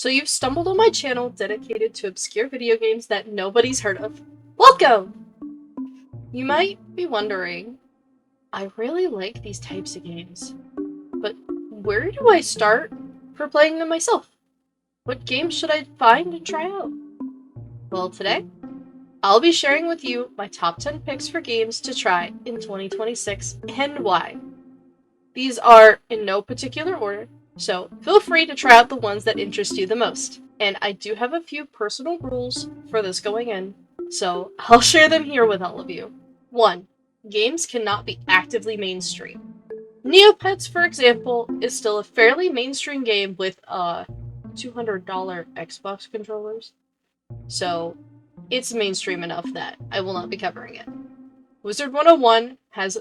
So you've stumbled on my channel dedicated to obscure video games that nobody's heard of. Welcome! You might be wondering, I really like these types of games, but where do I start for playing them myself? What games should I find and try out? Well, today, I'll be sharing with you my top 10 picks for games to try in 2026 and why. These are in no particular order, so feel free to try out the ones that interest you the most. And I do have a few personal rules for this going in, so I'll share them here with all of you. 1. Games cannot be actively mainstream. Neopets, for example, is still a fairly mainstream game with $200 Xbox controllers, so it's mainstream enough that I will not be covering it. Wizard 101 has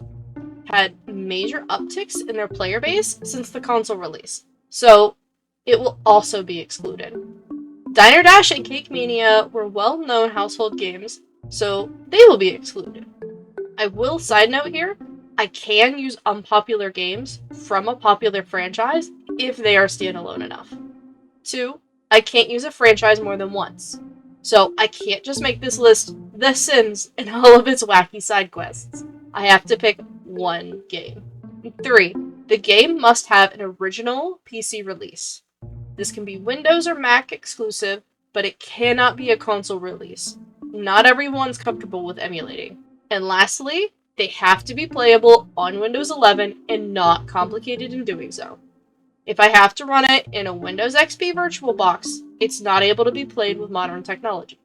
had major upticks in their player base since the console release, so it will also be excluded. Diner Dash and Cake Mania were well-known household games, so they will be excluded. I will side note here, I can use unpopular games from a popular franchise if they are standalone enough. 2. I can't use a franchise more than once, so I can't just make this list The Sims and all of its wacky side quests. I have to pick one game. 3. The game must have an original PC release. This can be Windows or Mac exclusive, but it cannot be a console release. Not everyone's comfortable with emulating. And lastly, they have to be playable on Windows 11 and not complicated in doing so. If I have to run it in a Windows XP VirtualBox, it's not able to be played with modern technology.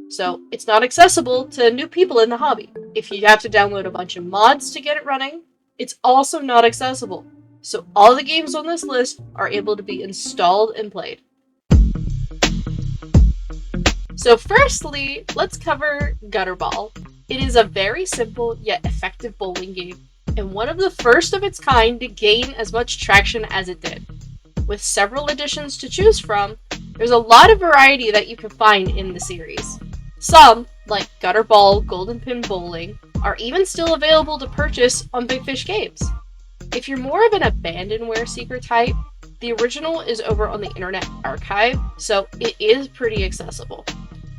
So it's not accessible to new people in the hobby. If you have to download a bunch of mods to get it running, it's also not accessible. So all the games on this list are able to be installed and played. So firstly, let's cover Gutterball. It is a very simple yet effective bowling game, and one of the first of its kind to gain as much traction as it did. With several editions to choose from, there's a lot of variety that you can find in the series. Some, like Gutterball Golden Pin Bowling, are even still available to purchase on Big Fish Games. If you're more of an abandonware seeker type, the original is over on the Internet Archive, so it is pretty accessible.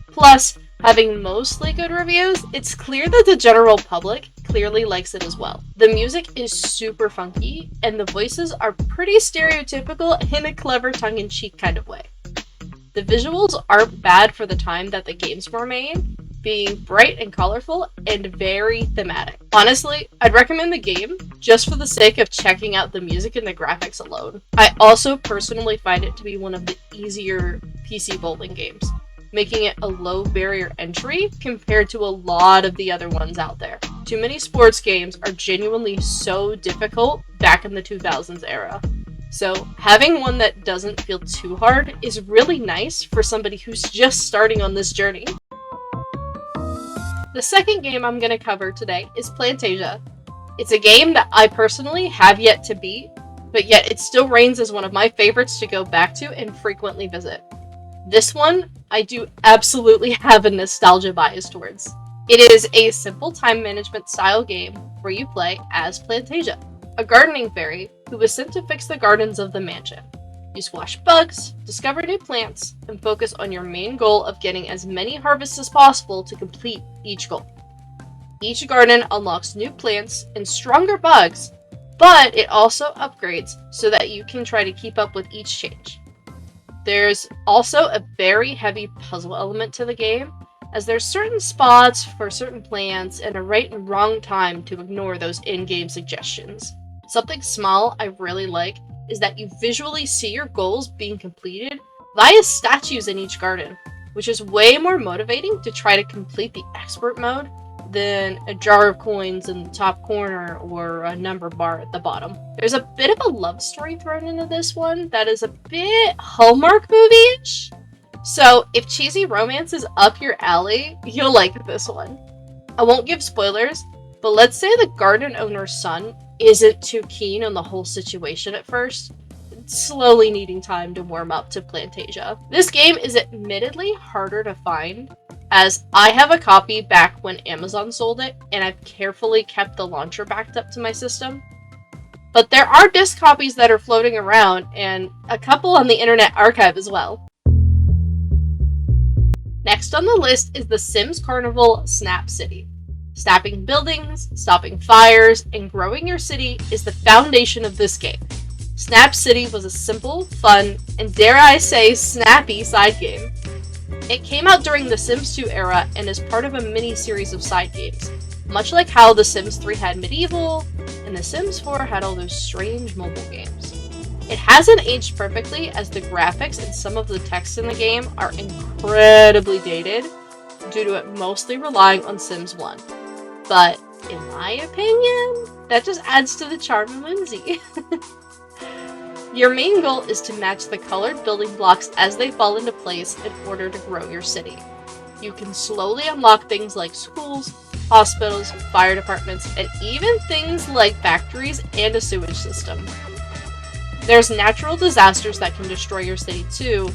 Plus, having mostly good reviews, it's clear that the general public clearly likes it as well. The music is super funky, and the voices are pretty stereotypical in a clever tongue-in-cheek kind of way. The visuals aren't bad for the time that the games were made, being bright and colorful and very thematic. Honestly, I'd recommend the game just for the sake of checking out the music and the graphics alone. I also personally find it to be one of the easier PC bowling games, making it a low barrier entry compared to a lot of the other ones out there. Too many sports games are genuinely so difficult back in the 2000s era. So having one that doesn't feel too hard is really nice for somebody who's just starting on this journey. The second game I'm going to cover today is Plantasia. It's a game that I personally have yet to beat, but yet it still reigns as one of my favorites to go back to and frequently visit. This one, I do absolutely have a nostalgia bias towards. It is a simple time management style game where you play as Plantasia, a gardening fairy who was sent to fix the gardens of the mansion. You squash bugs, discover new plants, and focus on your main goal of getting as many harvests as possible to complete each goal. Each garden unlocks new plants and stronger bugs, but it also upgrades so that you can try to keep up with each change. There's also a very heavy puzzle element to the game, as there's certain spots for certain plants and a right and wrong time to ignore those in-game suggestions. Something small I really like is that you visually see your goals being completed via statues in each garden, which is way more motivating to try to complete the expert mode than a jar of coins in the top corner or a number bar at the bottom. There's a bit of a love story thrown into this one that is a bit Hallmark movie-ish. So if cheesy romance is up your alley, you'll like this one. I won't give spoilers, but let's say the garden owner's son isn't too keen on the whole situation at first, slowly needing time to warm up to Plantasia. This game is admittedly harder to find, as I have a copy back when Amazon sold it, and I've carefully kept the launcher backed up to my system. But there are disc copies that are floating around, and a couple on the Internet Archive as well. Next on the list is the Sims Carnival Snap City. Snapping buildings, stopping fires, and growing your city is the foundation of this game. Snap City was a simple, fun, and dare I say, snappy side game. It came out during the Sims 2 era and is part of a mini-series of side games, much like how The Sims 3 had Medieval, and The Sims 4 had all those strange mobile games. It hasn't aged perfectly as the graphics and some of the text in the game are incredibly dated, due to it mostly relying on Sims 1. But, in my opinion, that just adds to the charm and whimsy. Your main goal is to match the colored building blocks as they fall into place in order to grow your city. You can slowly unlock things like schools, hospitals, fire departments, and even things like factories and a sewage system. There's natural disasters that can destroy your city too,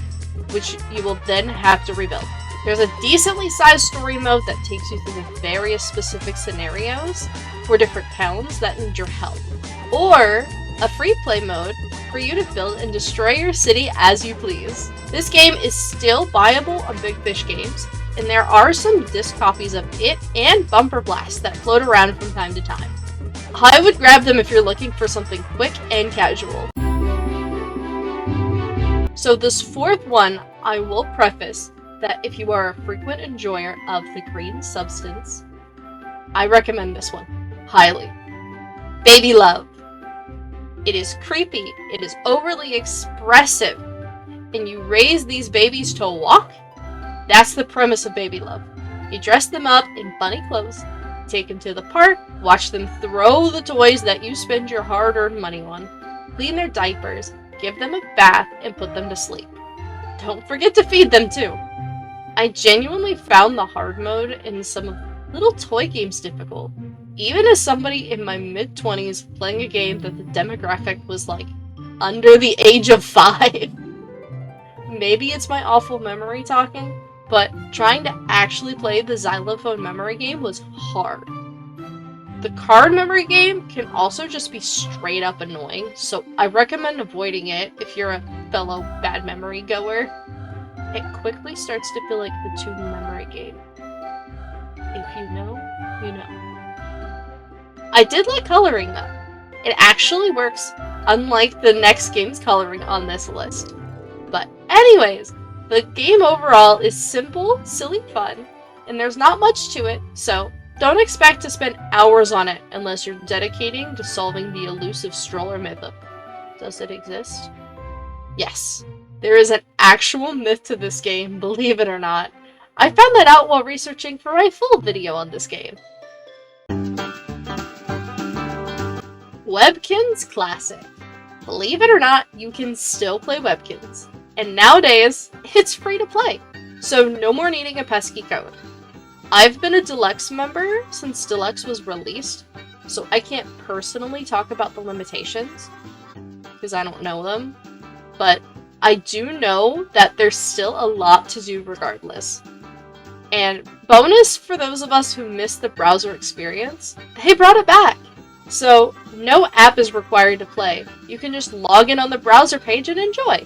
which you will then have to rebuild. There's a decently sized story mode that takes you through the various specific scenarios for different towns that need your help. Or a free play mode for you to build and destroy your city as you please. This game is still buyable on Big Fish Games, and there are some disc copies of it and Bumper Blast that float around from time to time. I would grab them if you're looking for something quick and casual. So this fourth one, I will preface that if you are a frequent enjoyer of the green substance, I recommend this one highly. Baby Love. It is creepy, it is overly expressive, and you raise these babies to walk? That's the premise of Baby Love. You dress them up in funny clothes, take them to the park, watch them throw the toys that you spend your hard-earned money on, clean their diapers, give them a bath, and put them to sleep. Don't forget to feed them too. I genuinely found the hard mode in some of little toy games difficult, even as somebody in my mid-20s playing a game that the demographic was like under the age of 5. Maybe it's my awful memory talking, but trying to actually play the xylophone memory game was hard. The card memory game can also just be straight up annoying, so I recommend avoiding it if you're a fellow bad memory goer. It quickly starts to feel like the Tune memory game. If you know, you know. I did like coloring though. It actually works, unlike the next game's coloring on this list. But anyways, the game overall is simple, silly fun, and there's not much to it, so don't expect to spend hours on it unless you're dedicating to solving the elusive stroller myth of, does it exist? Yes, there is an actual myth to this game, believe it or not. I found that out while researching for my full video on this game. Webkinz Classic. Believe it or not, you can still play Webkinz. And nowadays, it's free to play, so no more needing a pesky code. I've been a Deluxe member since Deluxe was released, so I can't personally talk about the limitations, because I don't know them, but I do know that there's still a lot to do regardless. And bonus for those of us who missed the browser experience, they brought it back! So, no app is required to play. You can just log in on the browser page and enjoy.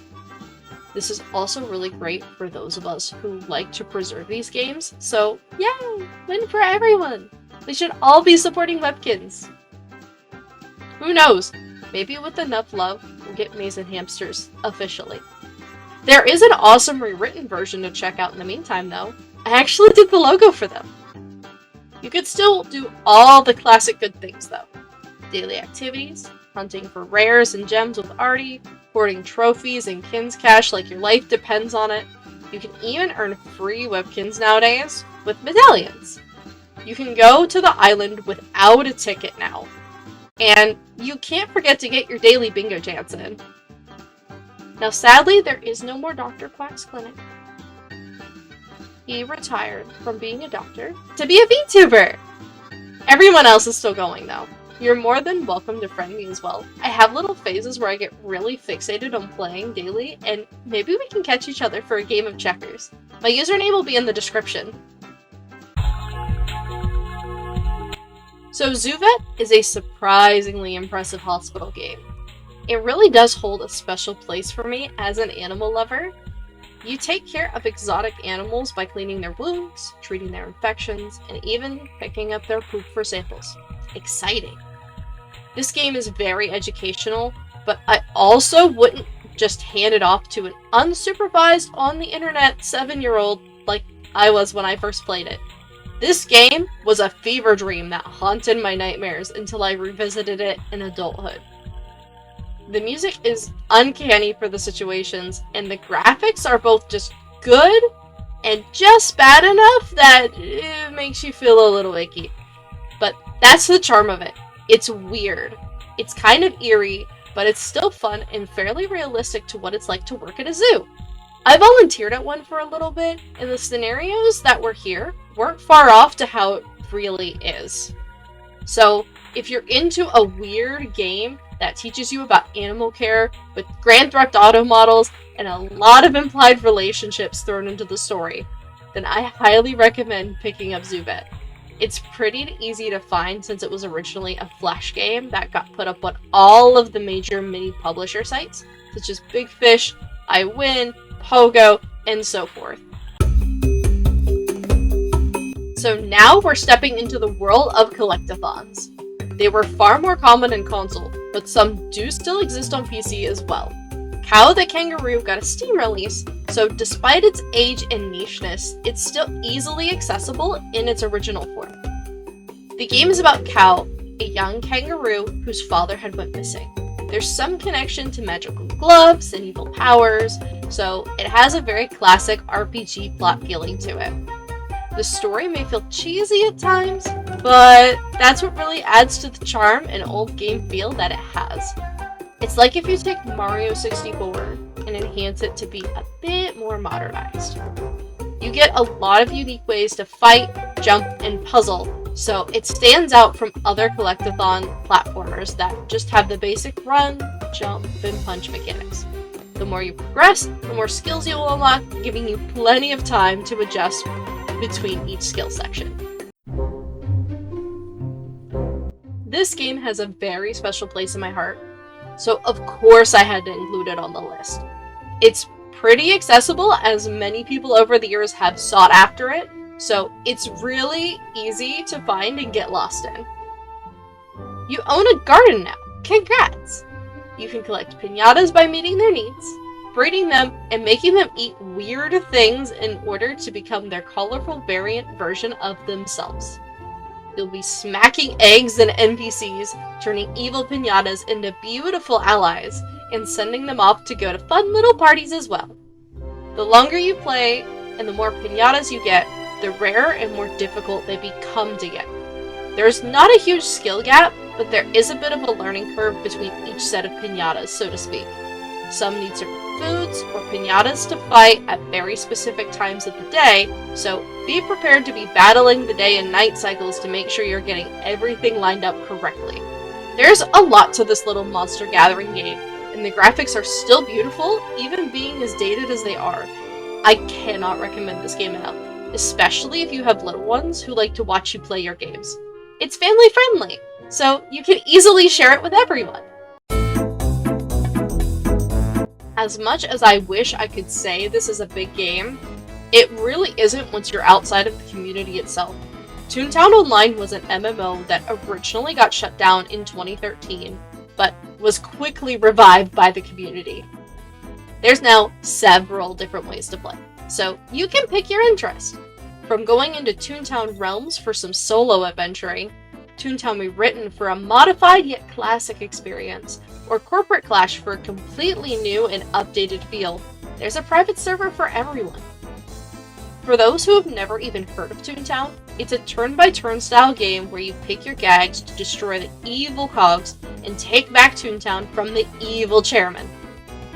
This is also really great for those of us who like to preserve these games, so yay! Win for everyone! We should all be supporting Webkinz. Who knows? Maybe with enough love, we'll get Maze and Hamsters officially. There is an awesome rewritten version to check out in the meantime though. I actually did the logo for them. You could still do all the classic good things though. Daily activities, hunting for rares and gems with Artie, hoarding trophies and Kinz cash like your life depends on it. You can even earn free Webkinz nowadays with medallions. You can go to the island without a ticket now. And you can't forget to get your daily bingo chance in. Now sadly, there is no more Dr. Quack's clinic. He retired from being a doctor to be a VTuber! Everyone else is still going though. You're more than welcome to friend me as well. I have little phases where I get really fixated on playing daily, and maybe we can catch each other for a game of checkers. My username will be in the description. So Zoovet is a surprisingly impressive hospital game. It really does hold a special place for me as an animal lover. You take care of exotic animals by cleaning their wounds, treating their infections, and even picking up their poop for samples. Exciting. This game is very educational, but I also wouldn't just hand it off to an unsupervised on the internet 7-year-old like I was when I first played it. This game was a fever dream that haunted my nightmares until I revisited it in adulthood. The music is uncanny for the situations, and the graphics are both just good and just bad enough that it makes you feel a little icky. But that's the charm of it. It's weird. It's kind of eerie, but it's still fun and fairly realistic to what it's like to work at a zoo. I volunteered at one for a little bit, and the scenarios that were here weren't far off to how it really is. So, if you're into a weird game that teaches you about animal care with Grand Theft Auto models and a lot of implied relationships thrown into the story, then I highly recommend picking up Zoobet. It's pretty easy to find since it was originally a Flash game that got put up on all of the major mini publisher sites, such as Big Fish, iWin, Pogo, and so forth. So now we're stepping into the world of collectathons. They were far more common in console, but some do still exist on PC as well. Cow the Kangaroo got a Steam release, so despite its age and nicheness, it's still easily accessible in its original form. The game is about Cow, a young kangaroo whose father had went missing. There's some connection to magical gloves and evil powers, so it has a very classic RPG plot feeling to it. The story may feel cheesy at times, but that's what really adds to the charm and old game feel that it has. It's like if you take Mario 64 and enhance it to be a bit more modernized. You get a lot of unique ways to fight, jump, and puzzle, so it stands out from other collectathon platformers that just have the basic run, jump, and punch mechanics. The more you progress, the more skills you will unlock, giving you plenty of time to adjust between each skill section. This game has a very special place in my heart, so of course I had to include it on the list. It's pretty accessible, as many people over the years have sought after it, so it's really easy to find and get lost in. You own a garden now! Congrats! You can collect piñatas by meeting their needs, breeding them, and making them eat weird things in order to become their colorful variant version of themselves. You'll be smacking eggs and NPCs, turning evil piñatas into beautiful allies, and sending them off to go to fun little parties as well. The longer you play, and the more piñatas you get, the rarer and more difficult they become to get. There's not a huge skill gap, but there is a bit of a learning curve between each set of piñatas, so to speak. Some need certain foods or piñatas to fight at very specific times of the day, so be prepared to be battling the day and night cycles to make sure you're getting everything lined up correctly. There's a lot to this little monster gathering game, and the graphics are still beautiful, even being as dated as they are. I cannot recommend this game enough, especially if you have little ones who like to watch you play your games. It's family friendly, so you can easily share it with everyone. As much as I wish I could say this is a big game, it really isn't once you're outside of the community itself. Toontown Online was an MMO that originally got shut down in 2013, but was quickly revived by the community. There's now several different ways to play, so you can pick your interest. From going into Toontown Realms for some solo adventuring, Toontown Rewritten for a modified yet classic experience, or Corporate Clash for a completely new and updated feel, there's a private server for everyone. For those who have never even heard of Toontown, it's a turn-by-turn style game where you pick your gags to destroy the evil cogs and take back Toontown from the evil chairman.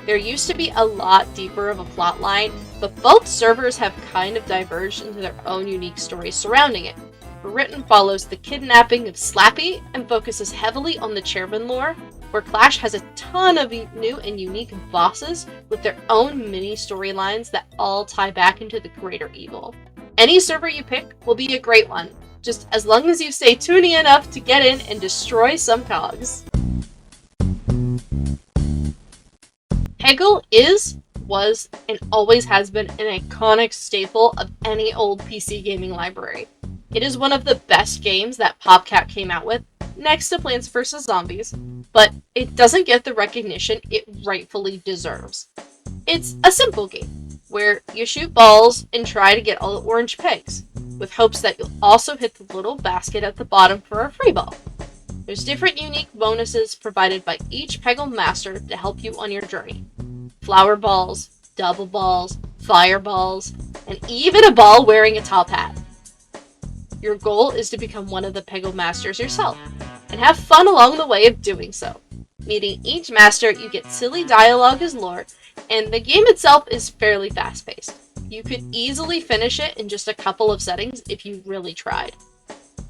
There used to be a lot deeper of a plot line, but both servers have kind of diverged into their own unique stories surrounding it. Written follows the kidnapping of Slappy and focuses heavily on the chairman lore, where Clash has a ton of new and unique bosses with their own mini storylines that all tie back into the greater evil. Any server you pick will be a great one, just as long as you stay toony enough to get in and destroy some cogs. Hegel is was and always has been an iconic staple of any old PC gaming library. It is one of the best games that PopCap came out with, next to Plants vs. Zombies, but it doesn't get the recognition it rightfully deserves. It's a simple game, where you shoot balls and try to get all the orange pegs, with hopes that you'll also hit the little basket at the bottom for a free ball. There's different unique bonuses provided by each Peggle Master to help you on your journey. Flower balls, double balls, fireballs, and even a ball wearing a top hat. Your goal is to become one of the Peggle Masters yourself, and have fun along the way of doing so. Meeting each master, you get silly dialogue as lore, and the game itself is fairly fast-paced. You could easily finish it in just a couple of settings if you really tried.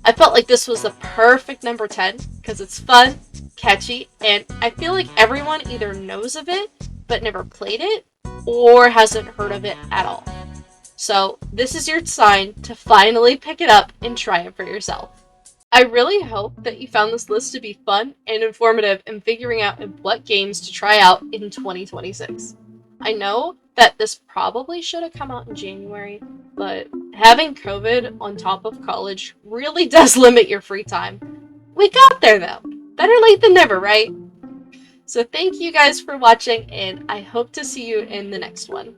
I felt like this was the perfect number 10 because it's fun, catchy, and I feel like everyone either knows of it but never played it or hasn't heard of it at all. So this is your sign to finally pick it up and try it for yourself. I really hope that you found this list to be fun and informative in figuring out what games to try out in 2026. I know that this probably should have come out in January, but having COVID on top of college really does limit your free time. We got there though. Better late than never, right? So thank you guys for watching, and I hope to see you in the next one.